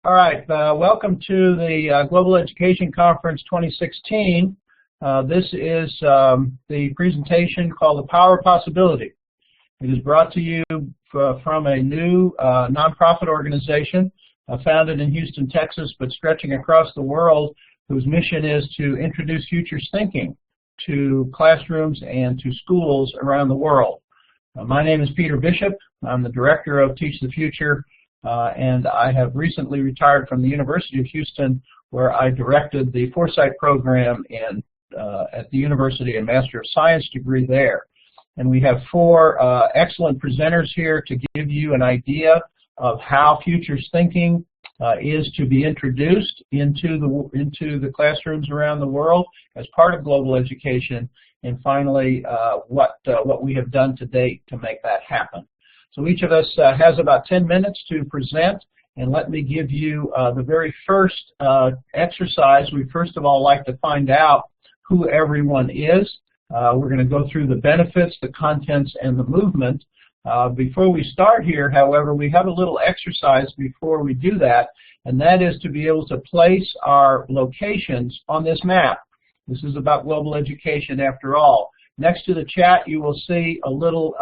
All right, welcome to the Global Education Conference 2016. This is the presentation called The Power of Possibility. It is brought to you from a new nonprofit organization founded in Houston, Texas, but stretching across the world, whose mission is to introduce futures thinking to classrooms and to schools around the world. My name is Peter Bishop. I'm the director of Teach the Future. And I have recently retired from the University of Houston, where I directed the foresight program at the university, a Master of Science degree there. And we have four excellent presenters here to give you an idea of how futures thinking is to be introduced into the classrooms around the world as part of global education, and finally what we have done to date to make that happen. So each of us has about 10 minutes to present, and let me give you the very first exercise. We first of all like to find out who everyone is. We're going to go through the benefits, the contents, and the movement. Before we start here, however, we have a little exercise before we do that, and that is to be able to place our locations on this map. This is about global education after all. Next to the chat, you will see a little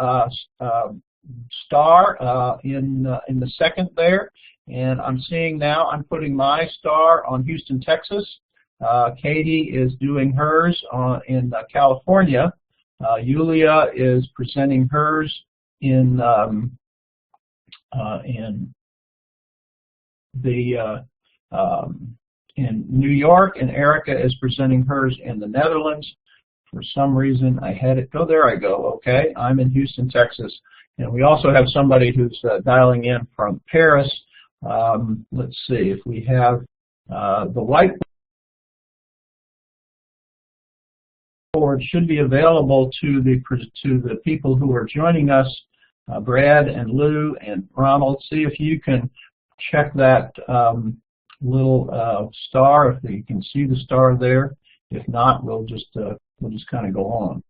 star in the second there, and I'm seeing now I'm putting my star on Houston, Texas. Katie is doing hers in California. Yulia is presenting hers in New York, and Erica is presenting hers in the Netherlands. For some reason I had it go. There I go. Okay, I'm in Houston, Texas. And we also have somebody who's dialing in from Paris. Let's see if we have the whiteboard should be available to the people who are joining us, Brad and Lou and Ronald. See if you can check that little star, if you can see the star there. If not, we'll just kind of go on.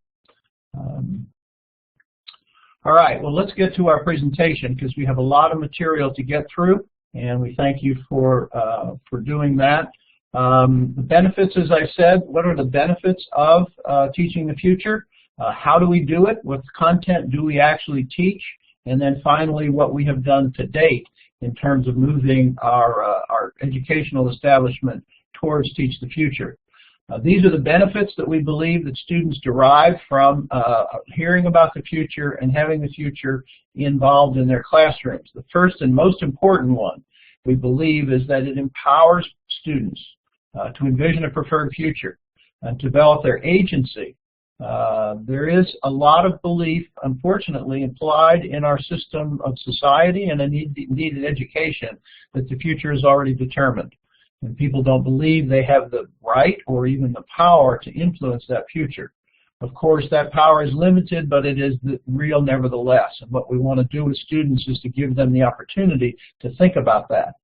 All right, well, let's get to our presentation because we have a lot of material to get through, and we thank you for doing that. The benefits, as I said, what are the benefits of teaching the future? How do we do it? What content do we actually teach? And then finally, what we have done to date in terms of moving our educational establishment towards Teach the Future. These are the benefits that we believe that students derive from hearing about the future and having the future involved in their classrooms. The first and most important one, we believe, is that it empowers students to envision a preferred future and develop their agency. There is a lot of belief, unfortunately, implied in our system of society and indeed in education that the future is already determined. And people don't believe they have the right or even the power to influence that future. Of course, that power is limited, but it is real nevertheless. And what we want to do with students is to give them the opportunity to think about that.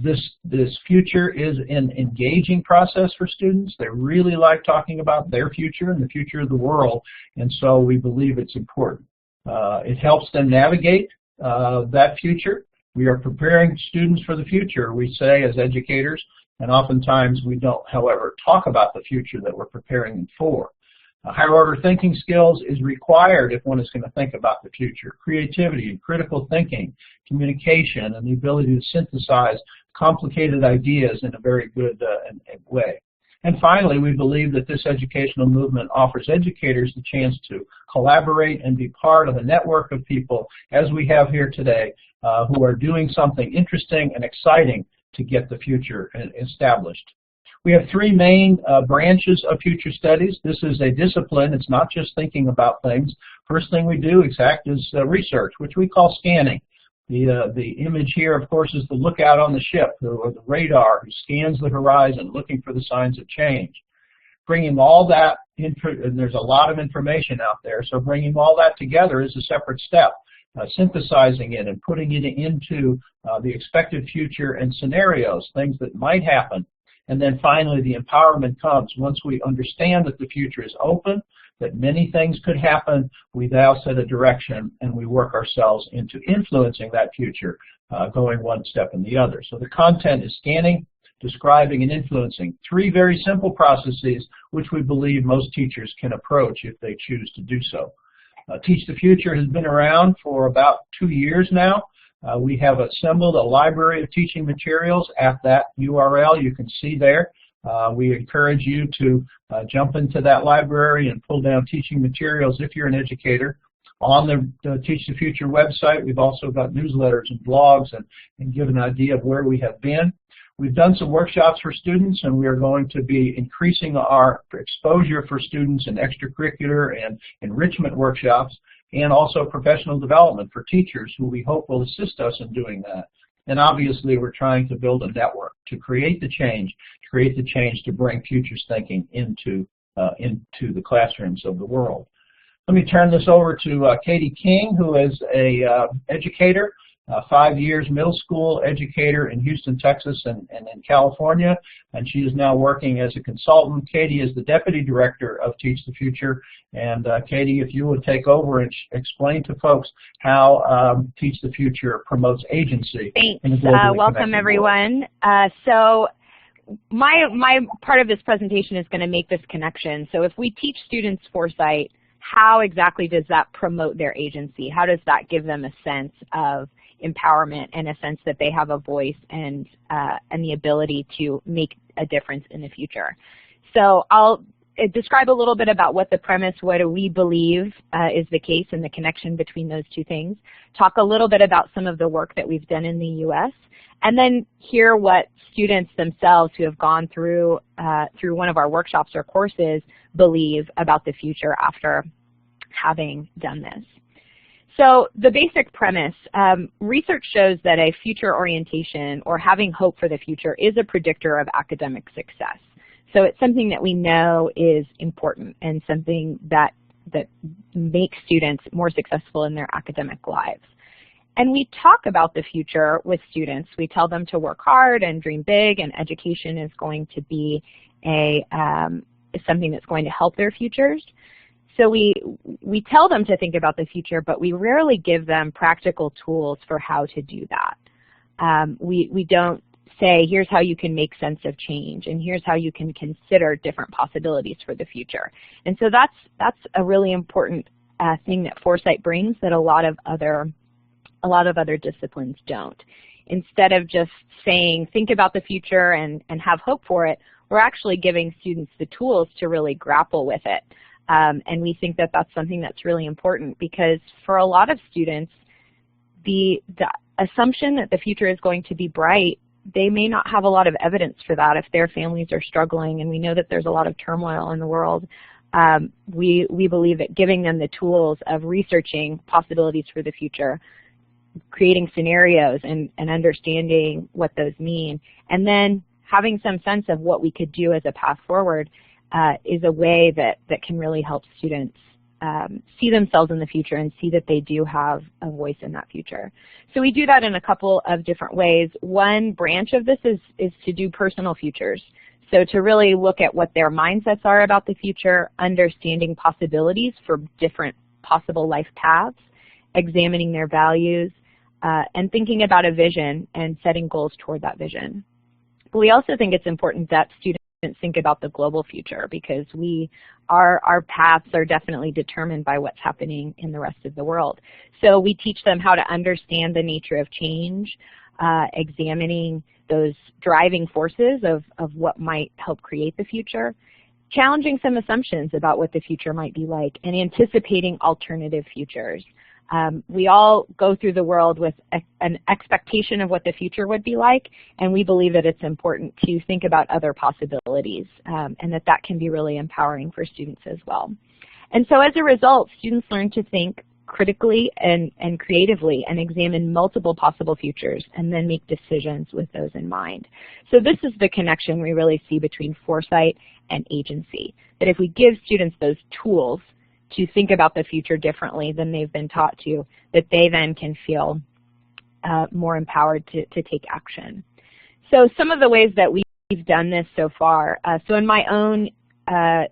This future is an engaging process for students. They really like talking about their future and the future of the world, and so we believe it's important. It helps them navigate that future. We are preparing students for the future, we say, as educators, and oftentimes we don't, however, talk about the future that we're preparing them for. Higher order thinking skills is required if one is going to think about the future. Creativity and critical thinking, communication, and the ability to synthesize complicated ideas in a very good way. And finally, we believe that this educational movement offers educators the chance to collaborate and be part of a network of people, as we have here today, who are doing something interesting and exciting to get the future established. We have three main branches of future studies. This is a discipline. It's not just thinking about things. First thing we do is research, which we call scanning. The image here, of course, is the lookout on the ship, or the radar, who scans the horizon looking for the signs of change. Bringing all that, and there's a lot of information out there, so bringing all that together is a separate step. Synthesizing it and putting it into the expected future and scenarios, things that might happen. And then finally, the empowerment comes once we understand that the future is open, that many things could happen. We now set a direction, and we work ourselves into influencing that future, going one step in the other. So the content is scanning, describing, and influencing. Three very simple processes which we believe most teachers can approach if they choose to do so. Teach the Future has been around for about 2 years now. We have assembled a library of teaching materials at that URL you can see there. We encourage you to jump into that library and pull down teaching materials if you're an educator. On the Teach the Future website, we've also got newsletters and blogs and give an idea of where we have been. We've done some workshops for students, and we are going to be increasing our exposure for students in extracurricular and enrichment workshops, and also professional development for teachers who we hope will assist us in doing that. And obviously, we're trying to build a network to create the change to bring futures thinking into the classrooms of the world. Let me turn this over to Katie King, who is a educator, 5 years middle school educator in Houston, Texas, and in California, and she is now working as a consultant. Katie is the Deputy Director of Teach the Future, and Katie, if you would take over and explain to folks how Teach the Future promotes agency. Thanks. Welcome, everyone. So my part of this presentation is going to make this connection. So if we teach students foresight, how exactly does that promote their agency? How does that give them a sense of empowerment and a sense that they have a voice and the ability to make a difference in the future? So I'll describe a little bit about what the premise, what do we believe is the case and the connection between those two things, talk a little bit about some of the work that we've done in the U.S., and then hear what students themselves who have gone through one of our workshops or courses believe about the future after having done this. So the basic premise, research shows that a future orientation or having hope for the future is a predictor of academic success. So it's something that we know is important and something that makes students more successful in their academic lives. And we talk about the future with students. We tell them to work hard and dream big, and education is going to be something that's going to help their futures. So we tell them to think about the future, but we rarely give them practical tools for how to do that. We don't say, here's how you can make sense of change, and here's how you can consider different possibilities for the future. And so that's a really important thing that foresight brings that a lot of other disciplines don't. Instead of just saying, think about the future and have hope for it, we're actually giving students the tools to really grapple with it. And we think that that's something that's really important, because for a lot of students, the assumption that the future is going to be bright, they may not have a lot of evidence for that if their families are struggling, and we know that there's a lot of turmoil in the world. We believe that giving them the tools of researching possibilities for the future, creating scenarios and understanding what those mean, and then having some sense of what we could do as a path forward is a way that can really help students see themselves in the future and see that they do have a voice in that future. So we do that in a couple of different ways. One branch of this is to do personal futures. So to really look at what their mindsets are about the future, understanding possibilities for different possible life paths, examining their values, and thinking about a vision and setting goals toward that vision. But we also think it's important that students think about the global future, because our paths are definitely determined by what's happening in the rest of the world. So we teach them how to understand the nature of change, examining those driving forces of what might help create the future, challenging some assumptions about what the future might be like, and anticipating alternative futures. We all go through the world with an expectation of what the future would be like, and we believe that it's important to think about other possibilities, and that can be really empowering for students as well. And so as a result, students learn to think critically and creatively and examine multiple possible futures and then make decisions with those in mind. So this is the connection we really see between foresight and agency, that if we give students those tools to think about the future differently than they've been taught to, that they then can feel more empowered to take action. So some of the ways that we've done this so far, so in my own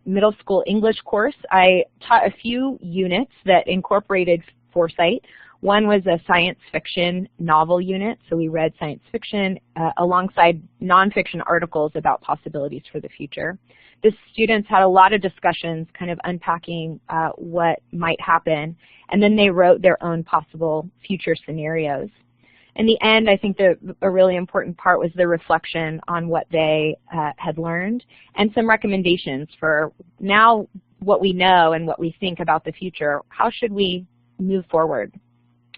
middle school English course, I taught a few units that incorporated foresight. One was a science fiction novel unit, so we read science fiction alongside nonfiction articles about possibilities for the future. The students had a lot of discussions kind of unpacking what might happen, and then they wrote their own possible future scenarios. In the end, I think a really important part was the reflection on what they had learned and some recommendations for now what we know and what we think about the future. How should we move forward,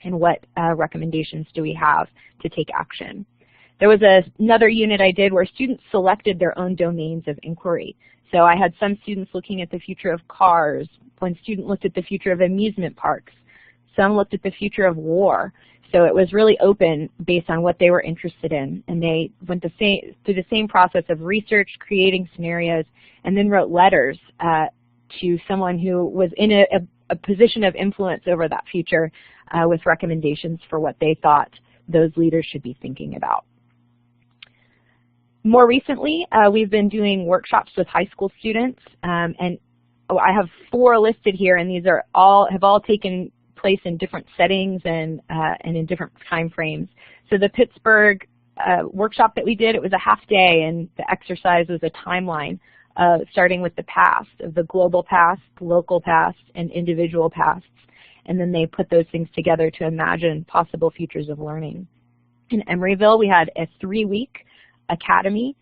and what recommendations do we have to take action? There was another unit I did where students selected their own domains of inquiry. So I had some students looking at the future of cars, one student looked at the future of amusement parks, some looked at the future of war. So it was really open based on what they were interested in, and they went through the same process of research, creating scenarios, and then wrote letters to someone who was in a position of influence over that future with recommendations for what they thought those leaders should be thinking about. More recently, we've been doing workshops with high school students, and I have 4 listed here, and these have all taken place in different settings and in different time frames. So the Pittsburgh workshop that we did, it was a half day, and the exercise was a timeline starting with the past, of the global past, local past, and individual pasts. And then they put those things together to imagine possible futures of learning. In Emeryville, we had a 3-week academy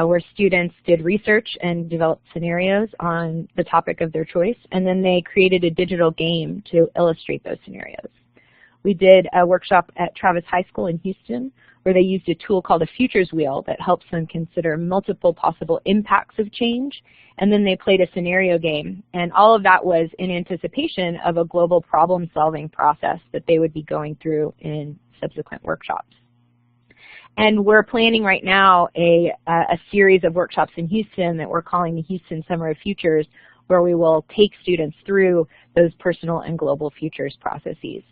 where students did research and developed scenarios on the topic of their choice, and then they created a digital game to illustrate those scenarios. We did a workshop at Travis High School in Houston where they used a tool called a futures wheel that helps them consider multiple possible impacts of change, and then they played a scenario game. And all of that was in anticipation of a global problem-solving process that they would be going through in subsequent workshops. And we're planning right now a series of workshops in Houston that we're calling the Houston Summer of Futures, where we will take students through those personal and global futures processes.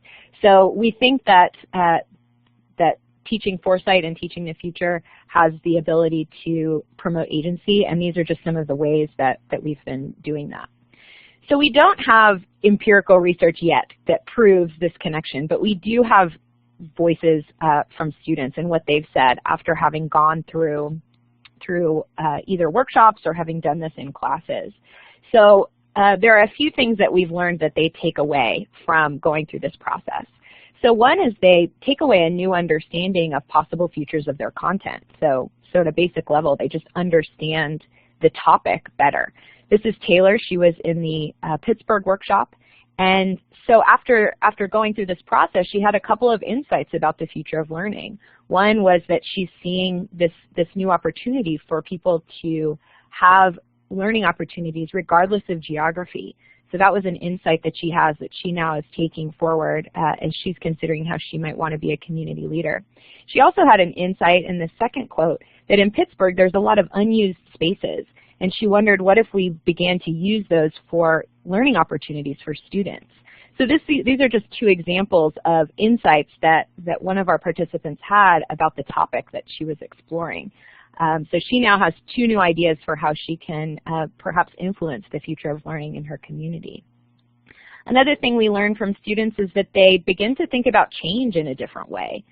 So we think that that teaching foresight and teaching the future has the ability to promote agency, and these are just some of the ways that we've been doing that. So we don't have empirical research yet that proves this connection, but we do have voices from students and what they've said after having gone through either workshops or having done this in classes. So there are a few things that we've learned that they take away from going through this process. So one is they take away a new understanding of possible futures of their content. So at a basic level, they just understand the topic better. This is Taylor. She was in the Pittsburgh workshop. And so after going through this process, she had a couple of insights about the future of learning. One was that she's seeing this new opportunity for people to have learning opportunities regardless of geography. So that was an insight that she has that she now is taking forward as she's considering how she might want to be a community leader. She also had an insight in the second quote that in Pittsburgh there's a lot of unused spaces, and she wondered what if we began to use those for learning opportunities for students. So these are just 2 examples of insights that one of our participants had about the topic that she was exploring. So she now has 2 new ideas for how she can perhaps influence the future of learning in her community. Another thing we learn from students is that they begin to think about change in a different way.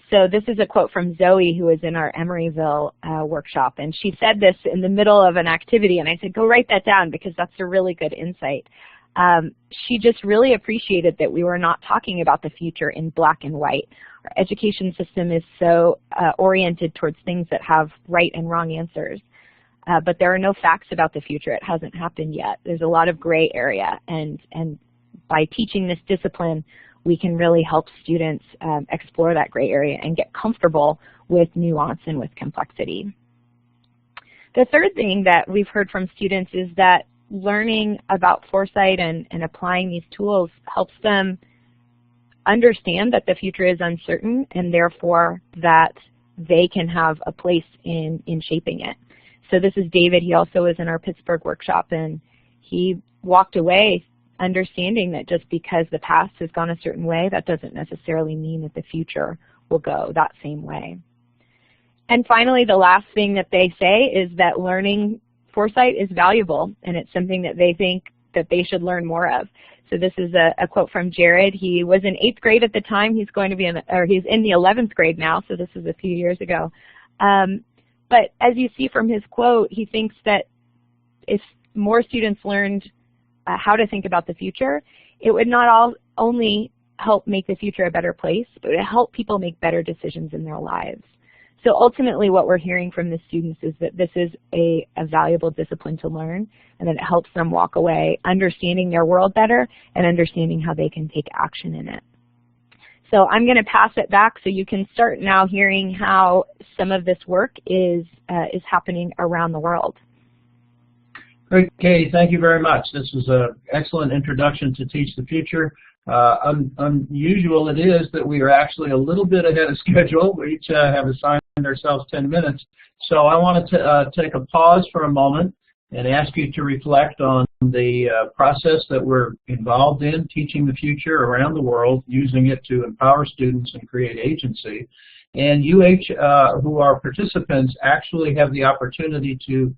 So this is a quote from Zoe, who was in our Emeryville workshop, and she said this in the middle of an activity, and I said, go write that down because that's a really good insight. She just really appreciated that we were not talking about the future in black and white. Our education system is so oriented towards things that have right and wrong answers. But there are no facts about the future. It hasn't happened yet. There's a lot of gray area, and by teaching this discipline, we can really help students explore that gray area and get comfortable with nuance and with complexity. The third thing that we've heard from students is that learning about foresight and applying these tools helps them understand that the future is uncertain, and therefore that they can have a place in shaping it. So this is David. He also was in our Pittsburgh workshop, and he walked away understanding that just because the past has gone a certain way, that doesn't necessarily mean that the future will go that same way. And finally, the last thing that they say is that learning foresight is valuable, and it's something that they think that they should learn more of. So this is a quote from Jared. He was in 8th grade at the time. He's going to be he's in the 11th grade now, so this is a few years ago. But as you see from his quote, he thinks that if more students learned how to think about the future, it would not only help make the future a better place, but it would help people make better decisions in their lives. So ultimately what we're hearing from the students is that this is a valuable discipline to learn, and that it helps them walk away understanding their world better and understanding how they can take action in it. So I'm going to pass it back so you can start now hearing how some of this work is happening around the world. Great, Katie, thank you very much. This was an excellent introduction to Teach the Future. Unusual it is that we are actually a little bit ahead of schedule. We each have assigned ourselves 10 minutes. So I want to take a pause for a moment and ask you to reflect on the process that we're involved in, teaching the future around the world, using it to empower students and create agency. And you who are participants actually have the opportunity to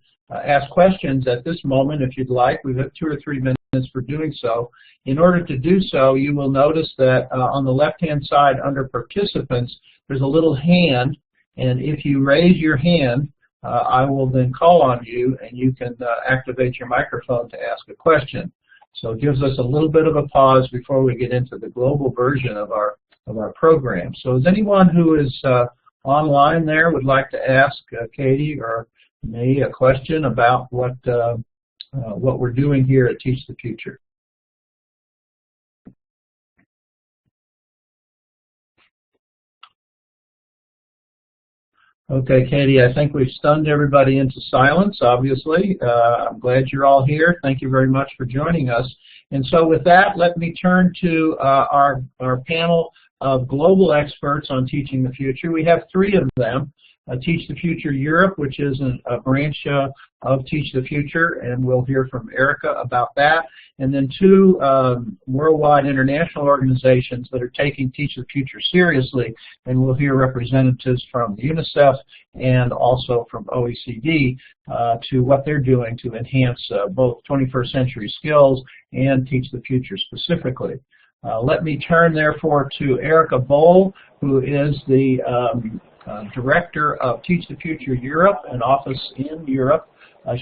ask questions at this moment if you'd like. We've got 2 or 3 minutes for doing so. In order to do so, you will notice that on the left-hand side under participants, there's a little hand, and if you raise your hand, I will then call on you, and you can activate your microphone to ask a question. So it gives us a little bit of a pause before we get into the global version of our program. So is anyone who is online there would like to ask Katie or me a question about what we're doing here at Teach the Future? Okay, Katie, I think we've stunned everybody into silence, obviously. I'm glad you're all here. Thank you very much for joining us. And so with that, let me turn to our panel of global experts on Teaching the Future. We have 3 of them. Teach the Future Europe, which is a branch of Teach the Future, and we'll hear from Erica about that. And then 2 worldwide international organizations that are taking Teach the Future seriously, and we'll hear representatives from UNICEF and also from OECD to what they're doing to enhance both 21st century skills and Teach the Future specifically. Let me turn, therefore, to Erica Bohl, who is the Director of Teach the Future Europe, an office in Europe.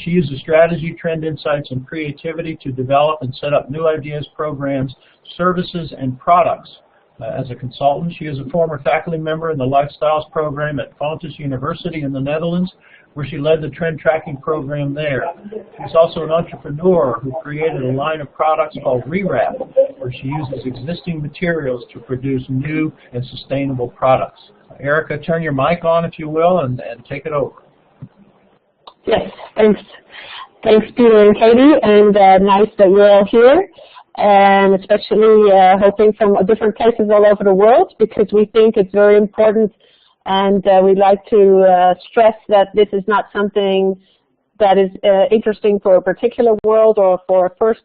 She uses strategy, trend insights, and creativity to develop and set up new ideas, programs, services, and products. As a consultant, she is a former faculty member in the Lifestyles program at Fontes University in the Netherlands, where she led the trend tracking program there. She's also an entrepreneur who created a line of products called Rewrap, where she uses existing materials to produce new and sustainable products. Erica, turn your mic on, if you will, and take it over. Yes, thanks. Thanks, Peter and Katie, and nice that you're all here, and especially hoping from different places all over the world, because we think it's very important, and we'd like to stress that this is not something that is interesting for a particular world or for a first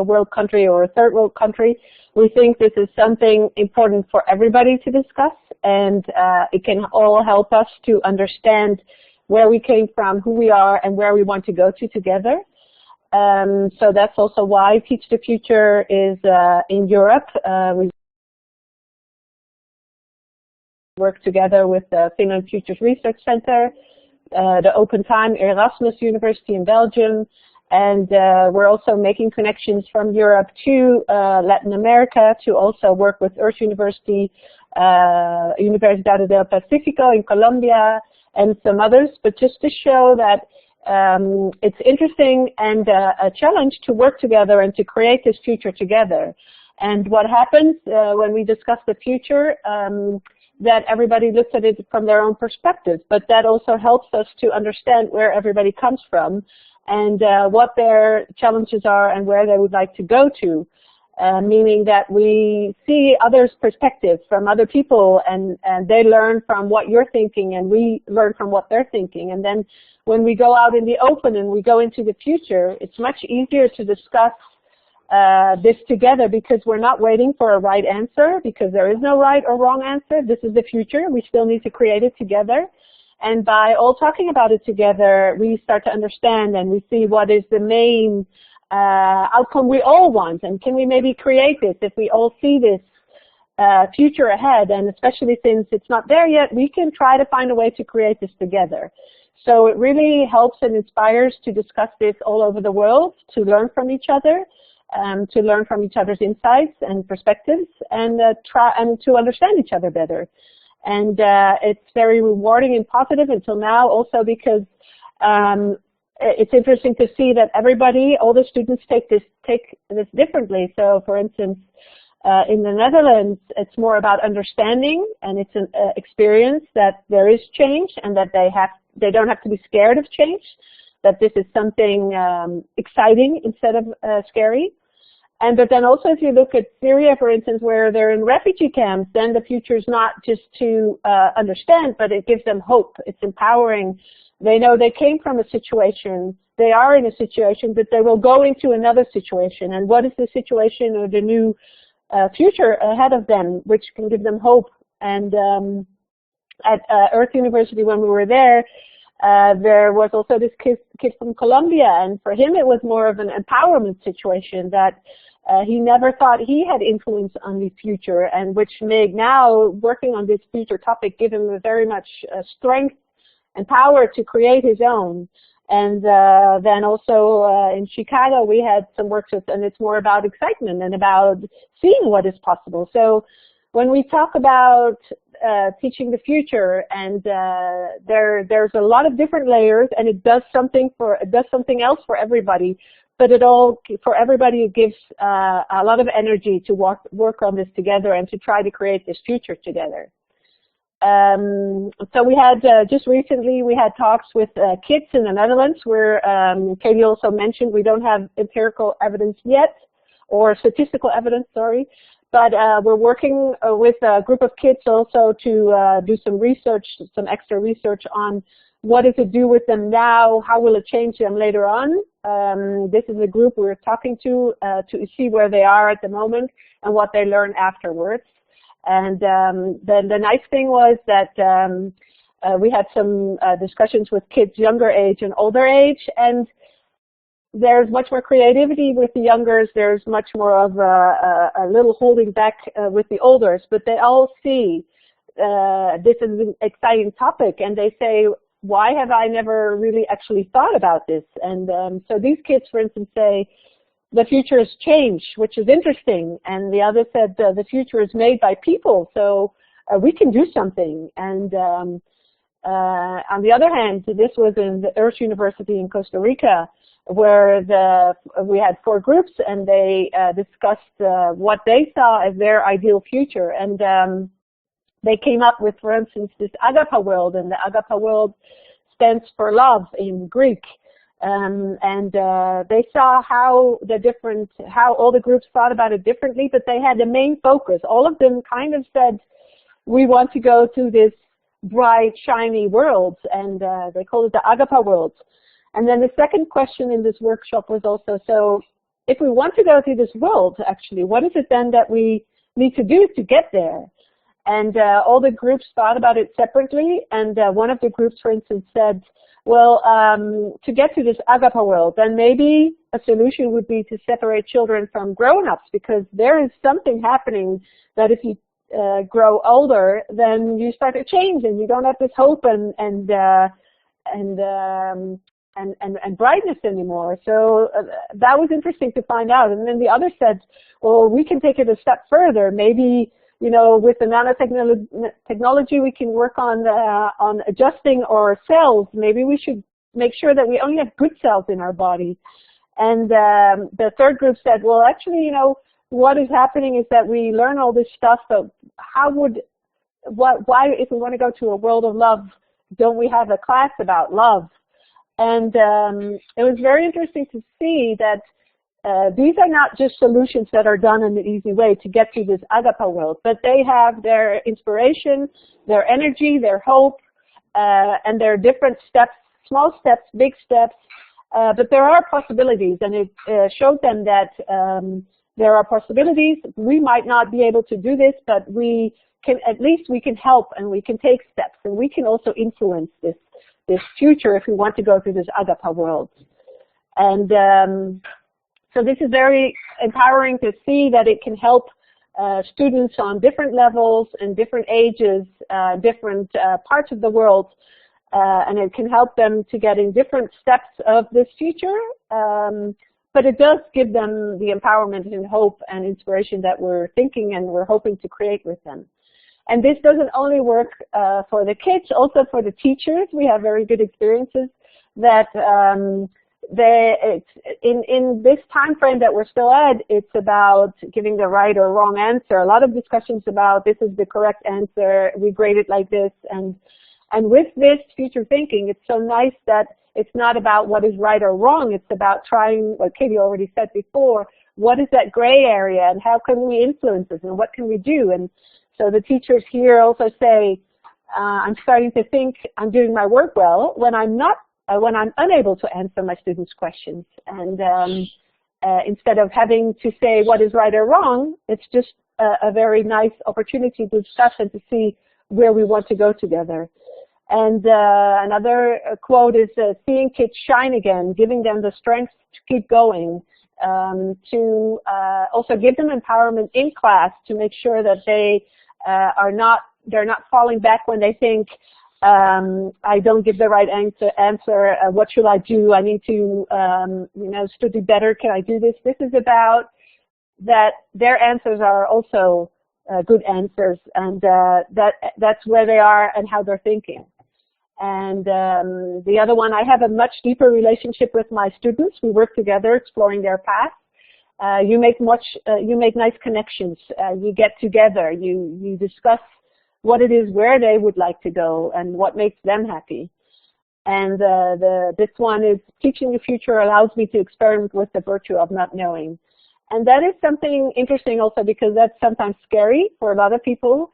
world country or a third world country. We think this is something important for everybody to discuss, and it can all help us to understand where we came from, who we are, and where we want to go to together. So that's also why Teach the Future is in Europe. We work together with the Finland Futures Research Center, the Open Time Erasmus University in Belgium, and we're also making connections from Europe to Latin America to also work with Earth University, Universidad del Pacífico in Colombia, and some others, but just to show that it's interesting and a challenge to work together and to create this future together. And what happens when we discuss the future, that everybody looks at it from their own perspective, but that also helps us to understand where everybody comes from and what their challenges are and where they would like to go to. Meaning that we see others' perspectives from other people, and they learn from what you're thinking, and we learn from what they're thinking. And then when we go out in the open and we go into the future, it's much easier to discuss this together, because we're not waiting for a right answer, because there is no right or wrong answer. This is the future. We still need to create it together. And by all talking about it together, we start to understand and we see what is the main outcome we all want, and can we maybe create this if we all see this future ahead, and especially since it's not there yet, we can try to find a way to create this together. So it really helps and inspires to discuss this all over the world, to learn from each other, to learn from each other's insights and perspectives, and to understand each other better. And it's very rewarding and positive until now, also because it's interesting to see that everybody, all the students take this differently. So, for instance, in the Netherlands, it's more about understanding, and it's an experience that there is change, and that they don't have to be scared of change, that this is something exciting instead of scary. But then also, if you look at Syria, for instance, where they're in refugee camps, then the future is not just to understand, but it gives them hope. It's empowering. They know they came from a situation, they are in a situation, but they will go into another situation. And what is the situation or the new future ahead of them, which can give them hope? And at Earth University, when we were there was also this kid from Colombia, and for him it was more of an empowerment situation, that he never thought he had influence on the future, and which made now working on this future topic give him a very much strength and power to create his own. And then also in Chicago we had some workshops, and it's more about excitement and about seeing what is possible. So when we talk about teaching the future, and there's a lot of different layers, and it does something else for everybody, but for everybody it gives a lot of energy to work on this together and to try to create this future together. So we had, just recently, we had talks with kids in the Netherlands, where Katie also mentioned we don't have empirical evidence yet, or statistical evidence, sorry, but we're working with a group of kids also to do some research, some extra research on what does it do with them now, how will it change them later on. This is a group we're talking to see where they are at the moment and what they learn afterwards. And then the nice thing was that we had some discussions with kids younger age and older age, and there's much more creativity with the youngers. There's much more of a little holding back with the olders, but they all see this is an exciting topic, and they say, why have I never really actually thought about this? And so these kids, for instance, say, the future has changed, which is interesting. And the other said the future is made by people, so we can do something. And on the other hand, this was in the Earth University in Costa Rica, where we had 4 groups, and they discussed what they saw as their ideal future. And they came up with, for instance, this Agape world, and the Agape world stands for love in Greek. They saw how all the groups thought about it differently, but they had the main focus. All of them kind of said, we want to go to this bright, shiny world, and they called it the Agape world. And then the second question in this workshop was also, so if we want to go to this world, actually, what is it then that we need to do to get there? And all the groups thought about it separately, and one of the groups, for instance, said, well, to get to this Agape world, then maybe a solution would be to separate children from grown-ups, because there is something happening that if you grow older, then you start to change, and you don't have this hope and brightness anymore. So that was interesting to find out. And then the other said, well, we can take it a step further. Maybe, you know, with the nanotechnology, we can work on adjusting our cells. Maybe we should make sure that we only have good cells in our body. And the third group said, well, actually, you know, what is happening is that we learn all this stuff, but why, if we want to go to a world of love, don't we have a class about love? And it was very interesting to see that these are not just solutions that are done in an easy way to get to this Agape world, but they have their inspiration, their energy, their hope, and their different steps, small steps, big steps, but there are possibilities, and it showed them that there are possibilities. We might not be able to do this, but we at least we can help and we can take steps, and we can also influence this future if we want to go through this Agapa world. And so this is very empowering to see that it can help students on different levels and different ages, different parts of the world, and it can help them to get in different steps of this future. But it does give them the empowerment and hope and inspiration that we're thinking and we're hoping to create with them. And this doesn't only work for the kids, also for the teachers. We have very good experiences that in this time frame that we're still at, it's about giving the right or wrong answer. A lot of discussions about this is the correct answer, we grade it like this. And with this future thinking, it's so nice that it's not about what is right or wrong. It's about trying, what Katie already said before, what is that gray area and how can we influence this and what can we do? And so the teachers here also say, I'm starting to think I'm doing my work well when I'm unable to answer my students' questions. And instead of having to say what is right or wrong, it's just a very nice opportunity to discuss and to see where we want to go together. And another quote is seeing kids shine again, giving them the strength to keep going, to also give them empowerment in class to make sure that they're not falling back when they think, I don't give the right answer, what should I do? I need to, study better. Can I do this? This is about that their answers are also good answers, and that's where they are and how they're thinking. And the other one, I have a much deeper relationship with my students. We work together exploring their path. You make nice connections. You get together. You discuss what it is, where they would like to go, and what makes them happy. And this one is teaching the future allows me to experiment with the virtue of not knowing. And that is something interesting also because that's sometimes scary for a lot of people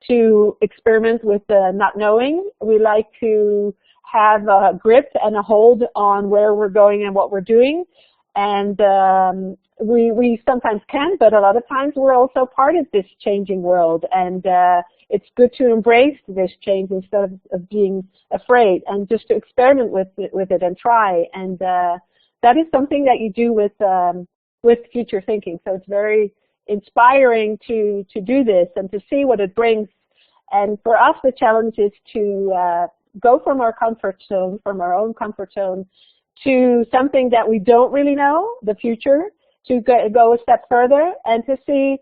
to experiment with not knowing. We like to have a grip and a hold on where we're going and what we're doing. And we sometimes can, but a lot of times we're also part of this changing world. And it's good to embrace this change instead of being afraid and just to experiment with it and try. And that is something that you do with future thinking. So it's very inspiring to do this and to see what it brings. And for us, the challenge is to go from our comfort zone, from our own comfort zone, to something that we don't really know, the future, to go a step further and to see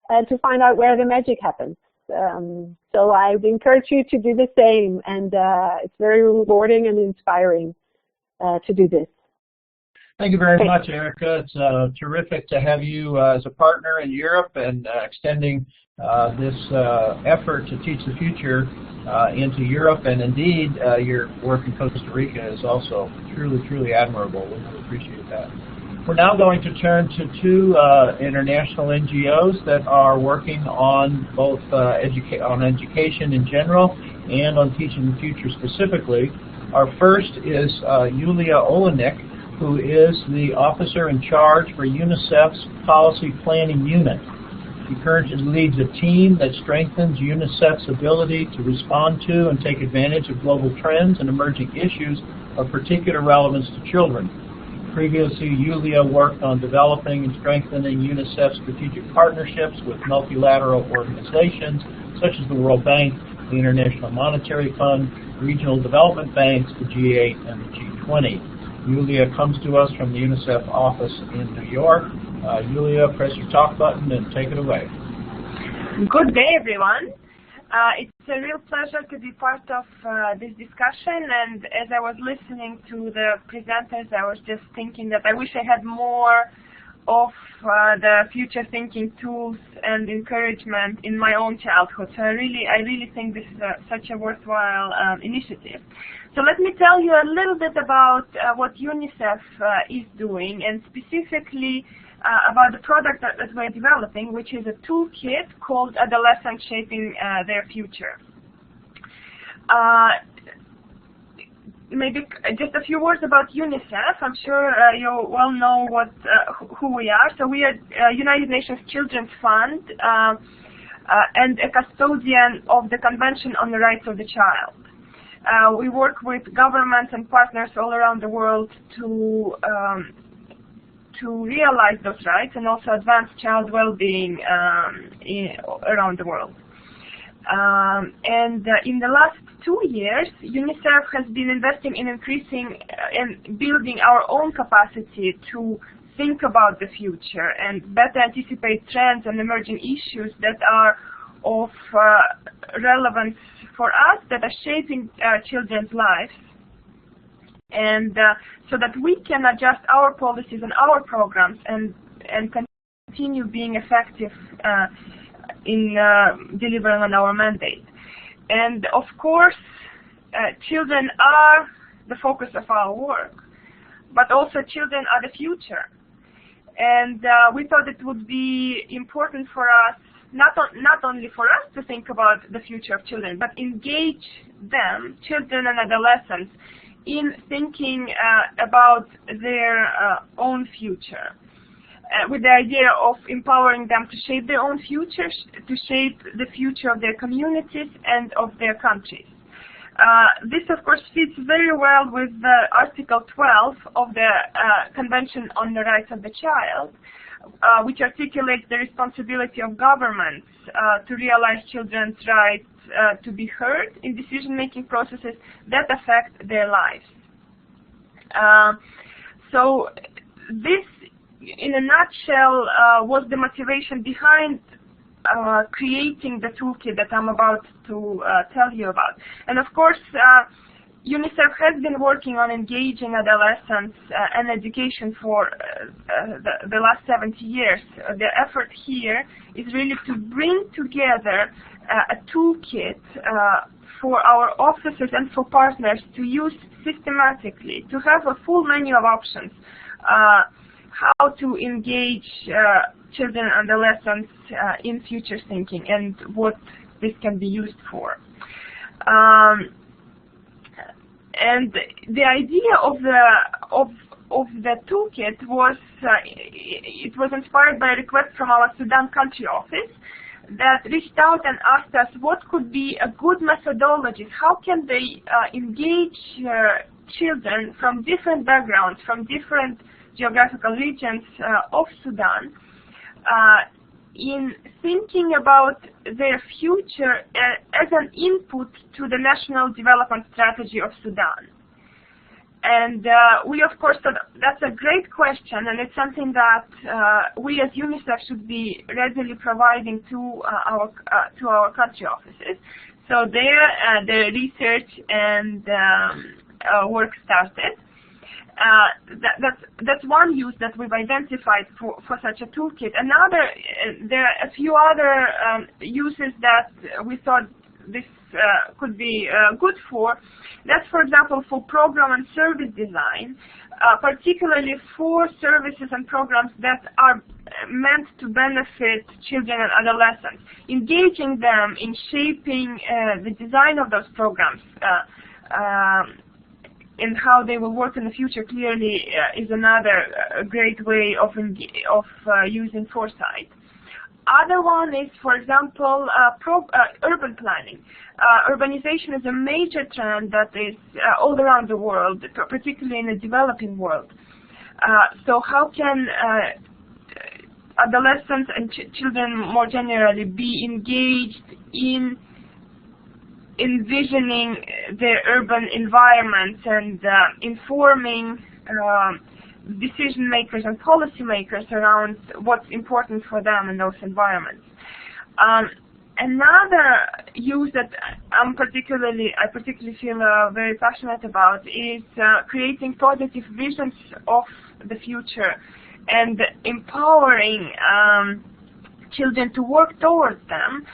and to find out where the magic happens. So I would encourage you to do the same, and it's very rewarding and inspiring to do this. Thank you very much, Erica. It's terrific to have you as a partner in Europe and extending this effort to teach the future into Europe. And indeed, your work in Costa Rica is also truly, truly admirable. We really appreciate that. We're now going to turn to two international NGOs that are working on both on education in general and on teaching the future specifically. Our first is Yulia Olenik, who is the officer in charge for UNICEF's Policy Planning Unit. She currently leads a team that strengthens UNICEF's ability to respond to and take advantage of global trends and emerging issues of particular relevance to children. Previously, Yulia worked on developing and strengthening UNICEF's strategic partnerships with multilateral organizations such as the World Bank, the International Monetary Fund, regional development banks, the G8, and the G20. Yulia comes to us from the UNICEF office in New York. Yulia, press your talk button and take it away. Good day, everyone. It's a real pleasure to be part of this discussion, and as I was listening to the presenters, I was just thinking that I wish I had more of the future thinking tools and encouragement in my own childhood. So I really think this is such a worthwhile initiative. So let me tell you a little bit about what UNICEF is doing, and specifically about the product that we're developing, which is a toolkit called Adolescents Shaping Their Future. Maybe just a few words about UNICEF. I'm sure you well know who we are. So we are United Nations Children's Fund. and a custodian of the Convention on the Rights of the Child. We work with governments and partners all around the world to realize those rights and also advance child well-being around the world. In the last 2 years, UNICEF has been investing in increasing and building our own capacity to think about the future and better anticipate trends and emerging issues that are of relevance for us, that are shaping children's lives, and so that we can adjust our policies and our programs and continue being effective in delivering on our mandate. And of course, children are the focus of our work, but also children are the future. And we thought it would be important for us, not only for us to think about the future of children, but engage them, children and adolescents, in thinking about their own future, with the idea of empowering them to shape their own futures, to shape the future of their communities and of their countries. This, of course, fits very well with Article 12 of the Convention on the Rights of the Child, which articulates the responsibility of governments to realize children's rights to be heard in decision-making processes that affect their lives. So this, in a nutshell, was the motivation behind creating the toolkit that I'm about to tell you about. And of course, UNICEF has been working on engaging adolescents and education for the last 70 years. The effort here is really to bring together a toolkit for our officers and for partners to use systematically, to have a full menu of options, how to engage children and adolescents in future thinking and what this can be used for. And the idea of the toolkit was it was inspired by a request from our Sudan country office that reached out and asked us what could be a good methodology. How can they engage children from different backgrounds, from different geographical regions of Sudan, in thinking about their future as an input to the national development strategy of Sudan. And we, of course, thought that's a great question, and it's something that we as UNICEF should be readily providing to our country offices. So there, the research and work started. That's one use that we've identified for such a toolkit. Another, there are a few other uses that we thought this could be good for. That's, for example, for program and service design, particularly for services and programs that are meant to benefit children and adolescents. Engaging them in shaping the design of those programs and how they will work in the future clearly is another great way of using foresight. Other one is, for example, urban planning. Urbanization is a major trend that is all around the world, particularly in the developing world. So how can adolescents and children more generally be engaged in envisioning their urban environments and informing decision makers and policy makers around what's important for them in those environments. Another use that I particularly feel very passionate about is creating positive visions of the future and empowering children to work towards them.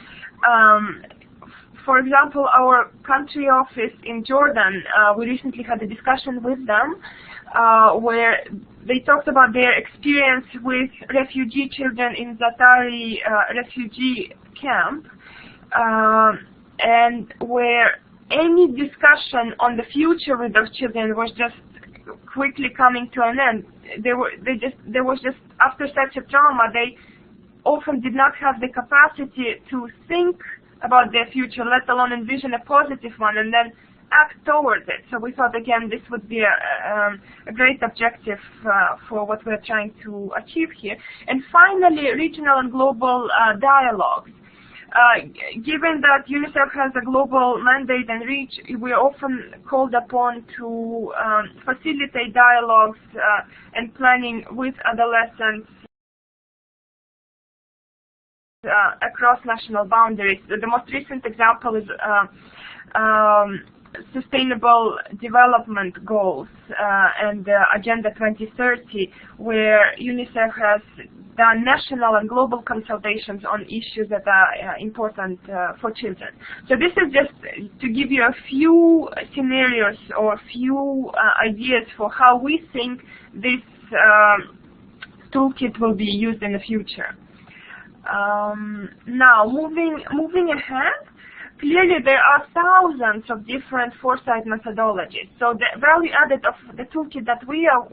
For example, our country office in Jordan, we recently had a discussion with them where they talked about their experience with refugee children in Zatari refugee camp, and where any discussion on the future with those children was just quickly coming to an end. There was just after such a trauma, often did not have the capacity to think about their future, let alone envision a positive one, and then act towards it. So we thought, again, this would be a great objective for what we're trying to achieve here. And finally, regional and global dialogues. Given that UNICEF has a global mandate and reach, we are often called upon to facilitate dialogues and planning with adolescents across national boundaries. The most recent example is Sustainable Development Goals and Agenda 2030, where UNICEF has done national and global consultations on issues that are important for children. So this is just to give you a few scenarios or a few ideas for how we think this toolkit will be used in the future. Now, moving ahead, clearly there are thousands of different foresight methodologies. So the value added of the toolkit that we are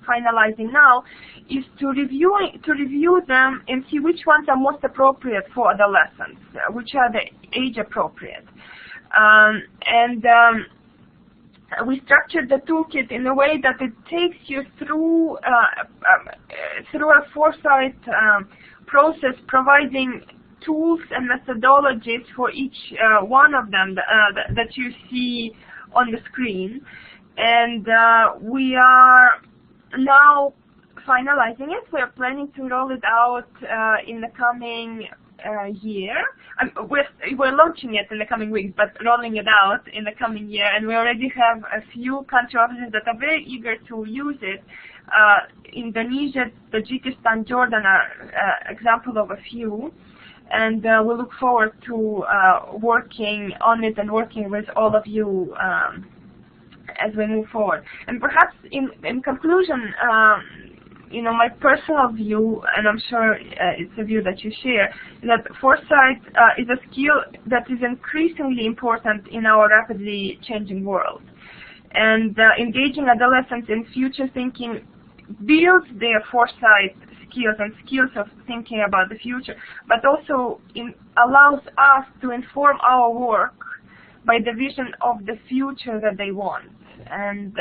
finalizing now is to review them and see which ones are most appropriate for adolescents, which are the age appropriate. We structured the toolkit in a way that it takes you through a foresight process, providing tools and methodologies for each one of them that you see on the screen. And we are now finalizing it. We are planning to roll it out in the coming year. We're launching it in the coming weeks, but rolling it out in the coming year. And we already have a few country offices that are very eager to use it. Indonesia, Tajikistan, Jordan are example of a few. And we look forward to working on it and working with all of you as we move forward. And perhaps in conclusion, my personal view, and I'm sure it's a view that you share, that foresight is a skill that is increasingly important in our rapidly changing world. And engaging adolescents in future thinking builds their foresight skills and skills of thinking about the future, but also allows us to inform our work by the vision of the future that they want, and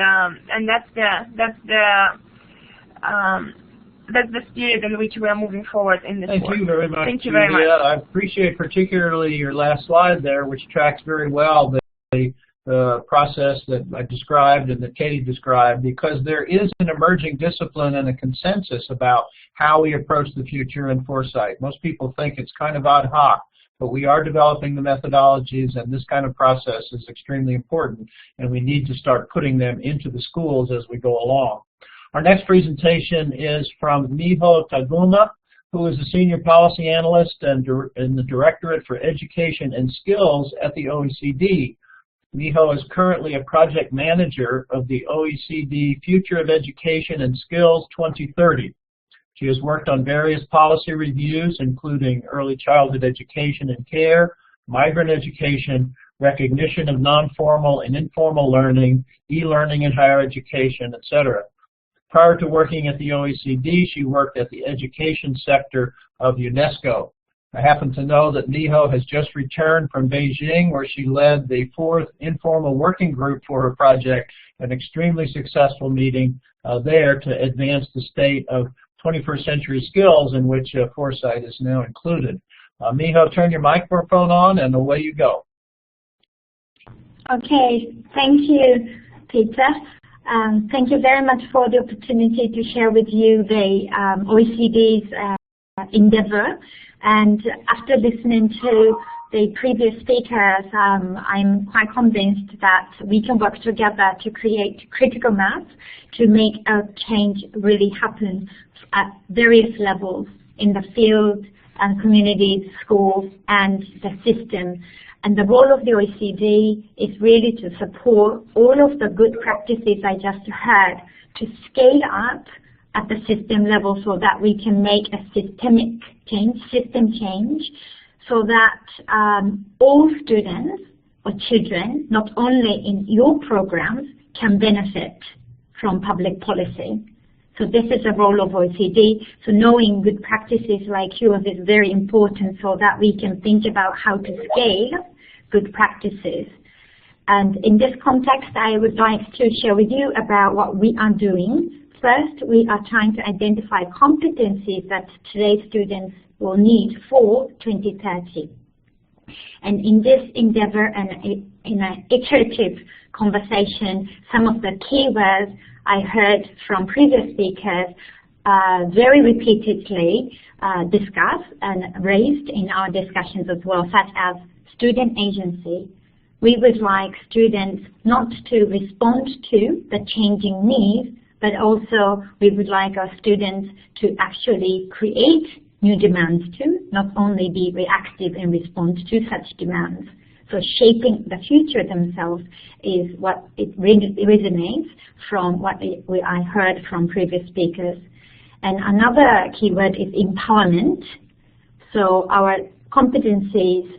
that's the spirit in which we are moving forward in this work. Thank you very much. Thank you very much. I appreciate particularly your last slide there, which tracks very well the process that I described and that Katie described, because there is an emerging discipline and a consensus about how we approach the future in foresight. Most people think it's kind of ad hoc, but we are developing the methodologies, and this kind of process is extremely important, and we need to start putting them into the schools as we go along. Our next presentation is from Miho Taguma, who is a senior policy analyst and in the Directorate for Education and Skills at the OECD. Miho is currently a project manager of the OECD Future of Education and Skills 2030. She has worked on various policy reviews, including early childhood education and care, migrant education, recognition of non-formal and informal learning, e-learning in higher education, etc. Prior to working at the OECD, she worked at the education sector of UNESCO. I happen to know that Miho has just returned from Beijing, where she led the 4th informal working group for her project, an extremely successful meeting there to advance the state of 21st century skills, in which foresight is now included. Miho, turn your microphone on and away you go. Okay, thank you, Peter. Thank you very much for the opportunity to share with you the OECD's endeavor. And after listening to the previous speakers, I'm quite convinced that we can work together to create critical mass to make a change really happen at various levels in the field and communities, schools, and the system. And the role of the OECD is really to support all of the good practices I just heard to scale up at the system level so that we can make a systemic change, system change, so that all students or children, not only in your programs, can benefit from public policy. So this is a role of OECD. So knowing good practices like yours is very important so that we can think about how to scale good practices. And in this context, I would like to share with you about what we are doing. First, we are trying to identify competencies that today's students will need for 2030. And in this endeavor and in an iterative conversation, some of the keywords I heard from previous speakers very repeatedly discussed and raised in our discussions as well, such as student agency. We would like students not to respond to the changing needs, but also we would like our students to actually create new demands too, not only be reactive in response to such demands. So shaping the future themselves is what it resonates from what I heard from previous speakers. And another keyword is empowerment. So our competencies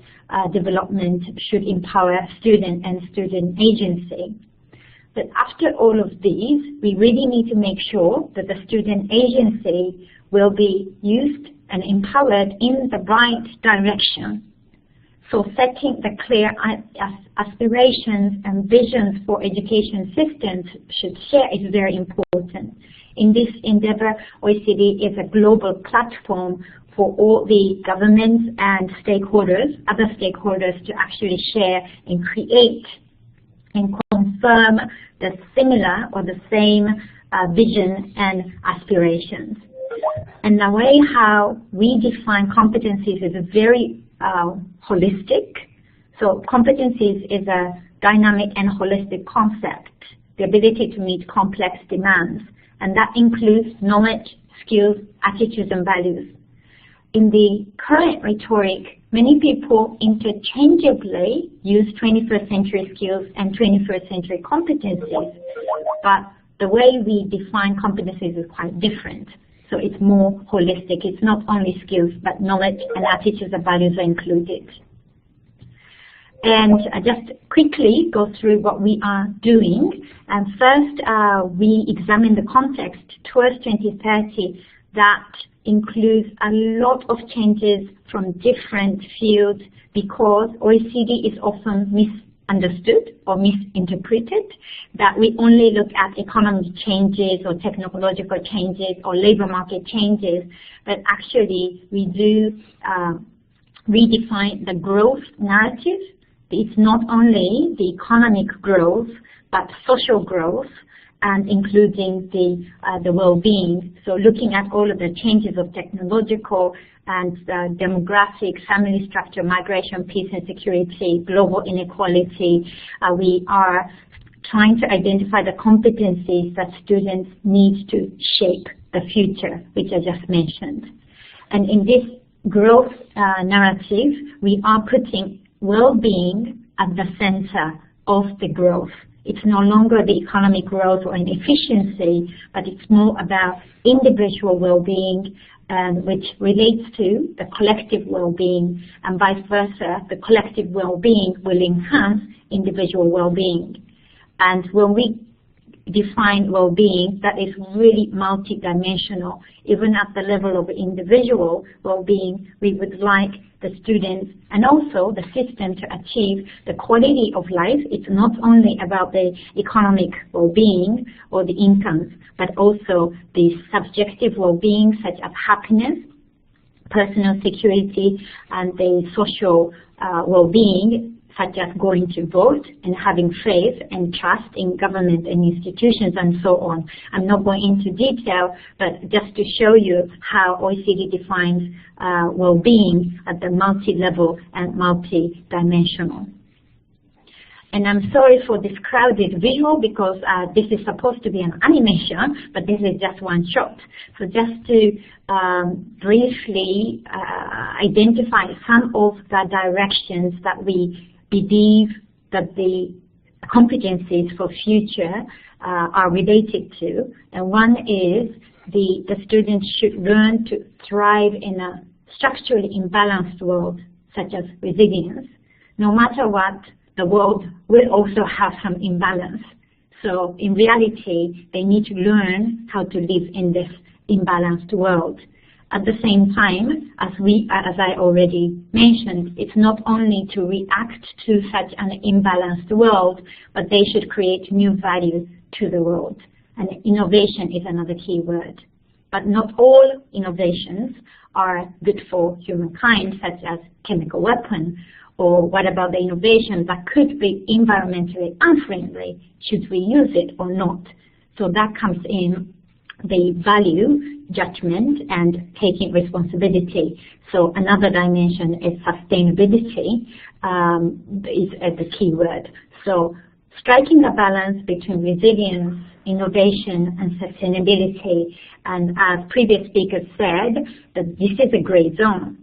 development should empower student and student agency. But after all of these, we really need to make sure that the student agency will be used and empowered in the right direction. So setting the clear aspirations and visions for education systems should share is very important. In this endeavor, OECD is a global platform for all the governments and stakeholders, other stakeholders, to actually share and create and confirm the similar or the same vision and aspirations. And the way how we define competencies is very holistic. So competencies is a dynamic and holistic concept, the ability to meet complex demands, and that includes knowledge, skills, attitudes, and values. In the current rhetoric, many people interchangeably use 21st century skills and 21st century competencies, but the way we define competencies is quite different. So it's more holistic. It's not only skills, but knowledge and attitudes and values are included. And just quickly go through what we are doing. And first, we examine the context towards 2030 that includes a lot of changes from different fields because OECD is often misunderstood or misinterpreted, that we only look at economic changes or technological changes or labor market changes, but actually we do redefine the growth narrative. It's not only the economic growth, but social growth, and including the well-being. So looking at all of the changes of technological and demographic, family structure, migration, peace and security, global inequality, we are trying to identify the competencies that students need to shape the future, which I just mentioned. And in this growth narrative, we are putting well-being at the center of the growth. It's no longer the economic growth or an efficiency, but it's more about individual well-being, which relates to the collective well-being, and vice versa. The collective well-being will enhance individual well-being. And when we define well-being, that is really multidimensional. Even at the level of individual well-being, we would like the students and also the system to achieve the quality of life. It's not only about the economic well-being or the incomes, but also the subjective well-being such as happiness, personal security, and the social well-being, such as going to vote and having faith and trust in government and institutions and so on. I'm not going into detail, but just to show you how OECD defines well-being at the multi-level and multi-dimensional. And I'm sorry for this crowded visual because this is supposed to be an animation, but this is just one shot. So just to briefly identify some of the directions that we believe that the competencies for future are related to. And one is the students should learn to thrive in a structurally imbalanced world, such as resilience. No matter what, the world will also have some imbalance. So in reality, they need to learn how to live in this imbalanced world. At the same time, as I already mentioned, it's not only to react to such an imbalanced world, but they should create new value to the world. And innovation is another key word. But not all innovations are good for humankind, such as chemical weapon, or what about the innovation that could be environmentally unfriendly? Should we use it or not? So that comes in the value judgment and taking responsibility. So another dimension is sustainability is the key word. So striking a balance between resilience, innovation, and sustainability. And as previous speakers said, that this is a gray zone.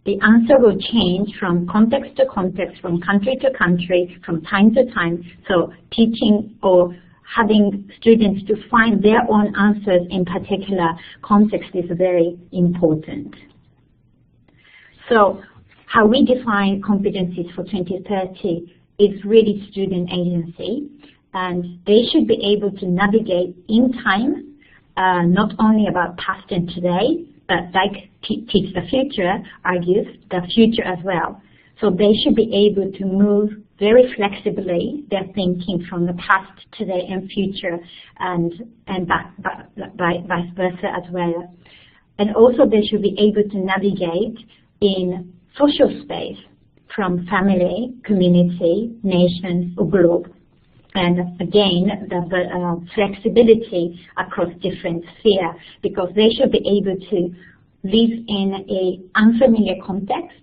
The answer will change from context to context, from country to country, from time to time. So teaching or having students to find their own answers in particular context is very important. So how we define competencies for 2030 is really student agency, and they should be able to navigate in time, not only about past and today, but like Teach the Future argues, the future as well. So they should be able to move very flexibly their thinking from the past, today, and future, and vice versa as well. And also they should be able to navigate in social space from family, community, nation, or globe. And again, the flexibility across different spheres, because they should be able to live in an unfamiliar context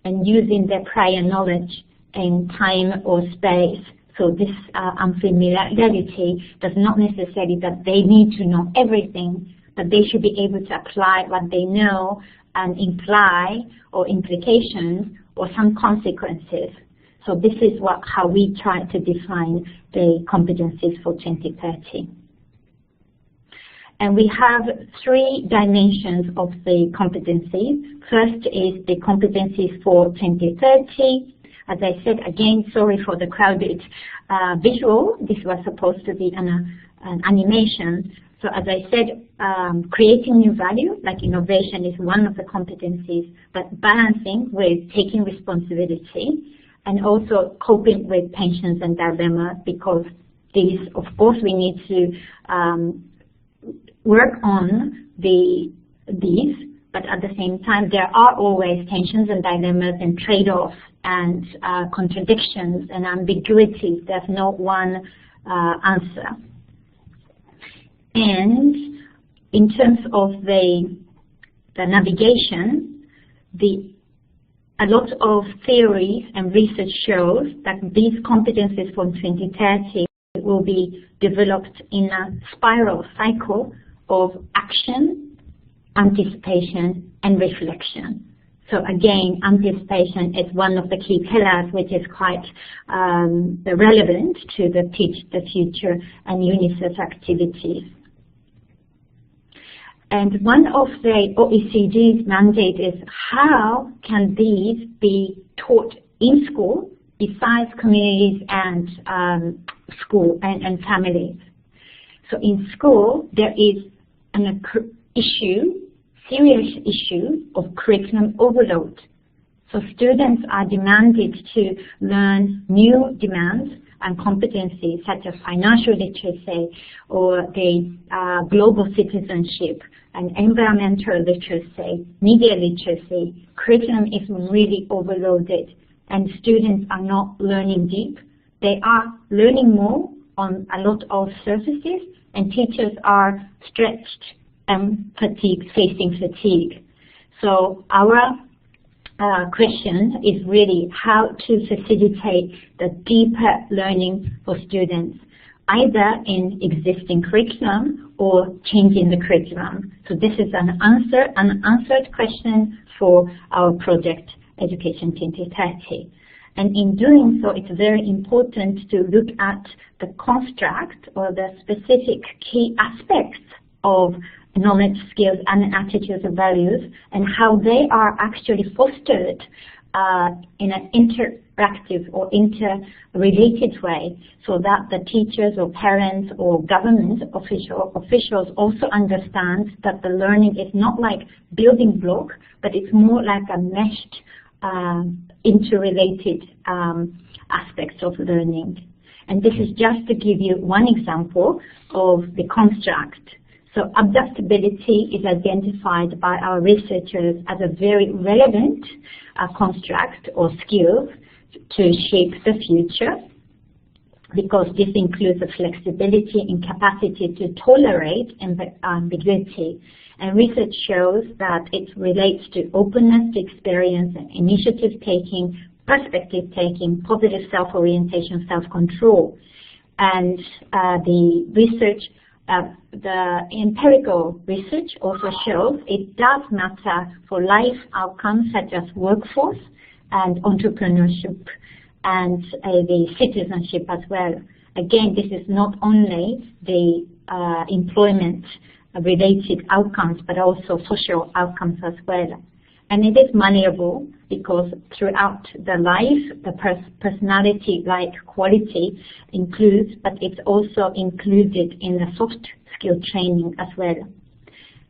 and using their prior knowledge in time or space. So this unfamiliarity does not necessarily that they need to know everything, but they should be able to apply what they know and imply or implications or some consequences. So this is how we try to define the competencies for 2030. And we have 3 dimensions of the competencies. First is the competencies for 2030. As I said, again, sorry for the crowded visual. This was supposed to be an animation. So as I said, creating new value, like innovation, is one of the competencies, but balancing with taking responsibility and also coping with tensions and dilemmas, because these, of course, we need to work on these, but at the same time, there are always tensions and dilemmas and trade-offs and contradictions and ambiguities. There's no one answer. And in terms of the navigation, a lot of theory and research shows that these competencies from 2030 will be developed in a spiral cycle of action, anticipation, and reflection. So again, anticipation is one of the key pillars, which is quite relevant to the Teach the Future and UNICEF activities. And one of the OECD's mandate is how can these be taught in school besides communities and school and families. So in school, there is an serious issue of curriculum overload. So students are demanded to learn new demands and competencies such as financial literacy or the global citizenship and environmental literacy, media literacy. Curriculum is really overloaded and students are not learning deep. They are learning more on a lot of surfaces, and teachers are stretched and fatigued, facing fatigue. So our question is really how to facilitate the deeper learning for students, either in existing curriculum or changing the curriculum. So this is an unanswered question for our project Education 2030. And in doing so, it's very important to look at the construct or the specific key aspects of knowledge, skills, and attitudes and values, and how they are actually fostered in an interactive or interrelated way, so that the teachers or parents or government officials also understand that the learning is not like building block, but it's more like a meshed, interrelated aspects of learning. And this is just to give you one example of the construct. So adaptability is identified by our researchers as a very relevant construct or skill to shape the future, because this includes the flexibility and capacity to tolerate ambiguity. And research shows that it relates to openness to experience, initiative taking, perspective taking, positive self-orientation, self-control. And the research, the empirical research also shows it does matter for life outcomes such as workforce and entrepreneurship and the citizenship as well. Again, this is not only the employment related outcomes, but also social outcomes as well. And it is malleable because throughout the life, the personality-like quality includes, but it's also included in the soft skill training as well.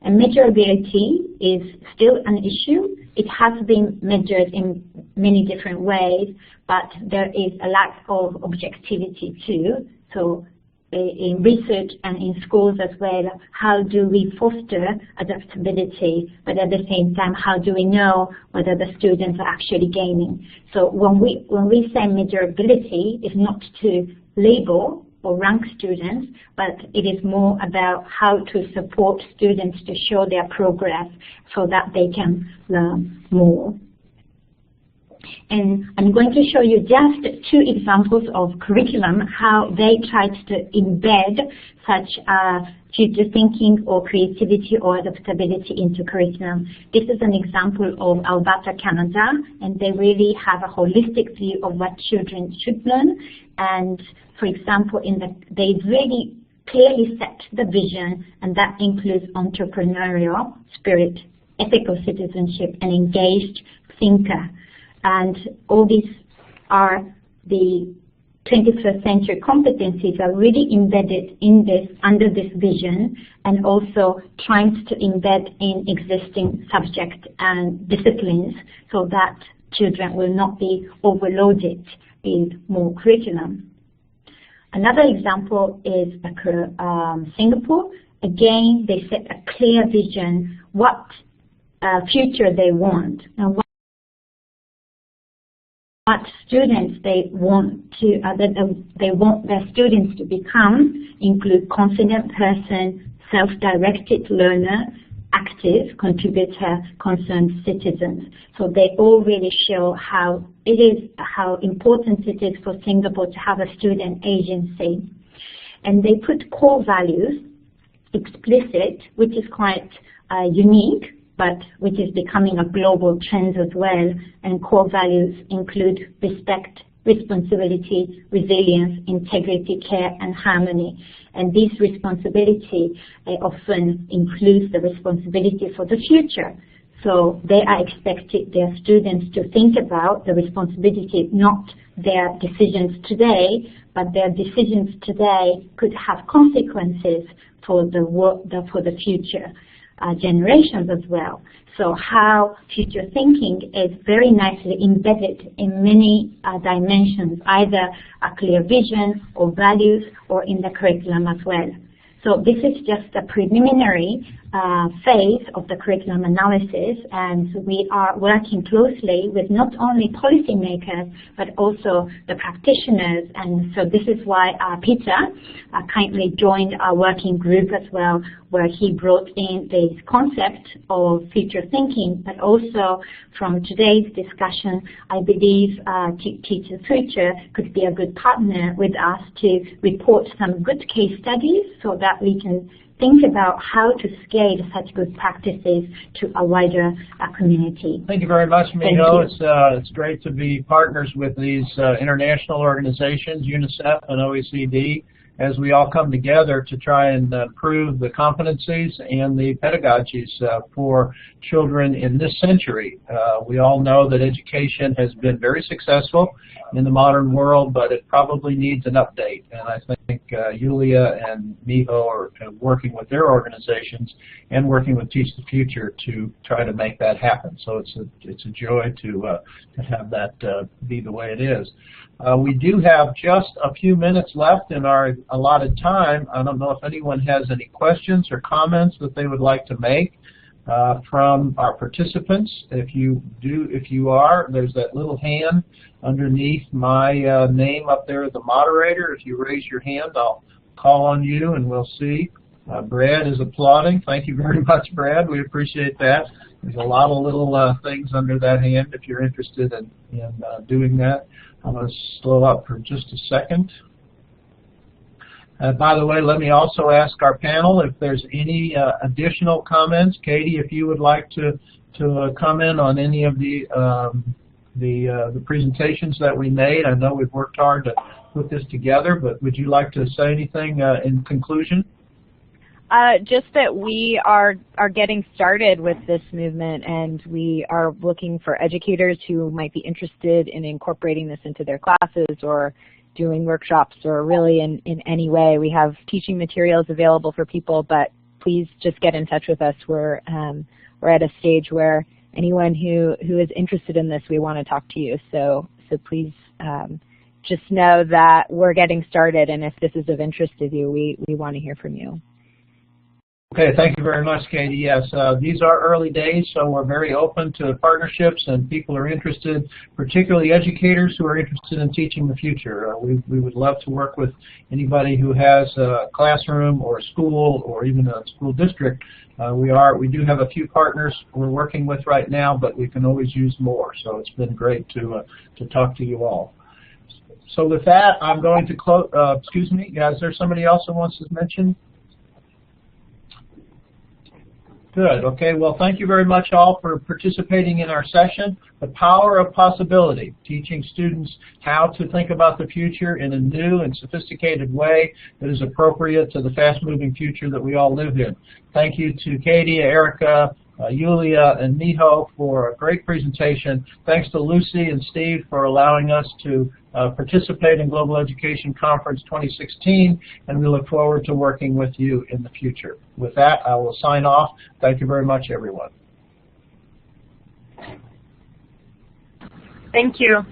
And measurability is still an issue. It has been measured in many different ways, but there is a lack of objectivity too. So in research and in schools as well, how do we foster adaptability, but at the same time, how do we know whether the students are actually gaining? So when we say measurability, it's not to label or rank students, but it is more about how to support students to show their progress so that they can learn more. And I'm going to show you just two examples of curriculum, how they tried to embed such future thinking or creativity or adaptability into curriculum. This is an example of Alberta, Canada, and they really have a holistic view of what children should learn. And for example, they really clearly set the vision, and that includes entrepreneurial spirit, ethical citizenship, and engaged thinker. And all these are the 21st century competencies are really embedded in this, under this vision, and also trying to embed in existing subject and disciplines so that children will not be overloaded with more curriculum. Another example is Singapore. Again, they set a clear vision, what future they want, and what students they want their students to become include confident person, self-directed learner, active contributor, concerned citizens. So they all really show how important it is for Singapore to have a student agency. And they put core values explicit, which is quite unique, but which is becoming a global trend as well. And core values include respect, responsibility, resilience, integrity, care, and harmony. And this responsibility often includes the responsibility for the future. So they are expected their students to think about the responsibility, not their decisions today, but their decisions today could have consequences for the future generations as well. So how future thinking is very nicely embedded in many dimensions, either a clear vision or values or in the curriculum as well. So this is just a preliminary phase of the curriculum analysis, and we are working closely with not only policymakers but also the practitioners. And so this is why Peter kindly joined our working group as well, where he brought in this concept of future thinking, but also from today's discussion, I believe Teach the Future could be a good partner with us to report some good case studies so that we can think about how to scale such good practices to a wider community. Thank you very much, Miho. It's great to be partners with these international organizations, UNICEF and OECD, as we all come together to try and improve the competencies and the pedagogies for children in this century. We all know that education has been very successful in the modern world, but it probably needs an update. And I think Yulia and Miho are working with their organizations and working with Teach the Future to try to make that happen. So it's a joy to have that be the way it is. We do have just a few minutes left in our allotted time. I don't know if anyone has any questions or comments that they would like to make from our participants. If you are, there's that little hand underneath my name up there as the moderator. If you raise your hand, I'll call on you and we'll see. Brad is applauding. Thank you very much, Brad. We appreciate that. There's a lot of little things under that hand if you're interested in doing that. I'm going to slow up for just a second. By the way, let me also ask our panel if there's any additional comments. Katie, if you would like to comment on any of the presentations that we made. I know we've worked hard to put this together, but would you like to say anything in conclusion? Just that we are getting started with this movement, and we are looking for educators who might be interested in incorporating this into their classes or doing workshops or really in any way. We have teaching materials available for people, but please just get in touch with us. We're at a stage where anyone who is interested in this, we want to talk to you. So please just know that we're getting started, and if this is of interest to you, we want to hear from you. Okay, thank you very much, Katie. Yes, these are early days, so we're very open to partnerships and people are interested, particularly educators who are interested in teaching the future. We would love to work with anybody who has a classroom or a school or even a school district. We do have a few partners we're working with right now, but we can always use more. So it's been great to talk to you all. So with that, I'm going to close. Excuse me, is there somebody else who wants to mention? Good. Okay. Well, thank you very much all for participating in our session. The Power of Possibility, teaching students how to think about the future in a new and sophisticated way that is appropriate to the fast-moving future that we all live in. Thank you to Katie, Erica, Yulia, and Miho for a great presentation. Thanks to Lucy and Steve for allowing us to participate in Global Education Conference 2016, and we look forward to working with you in the future. With that, I will sign off. Thank you very much, everyone. Thank you.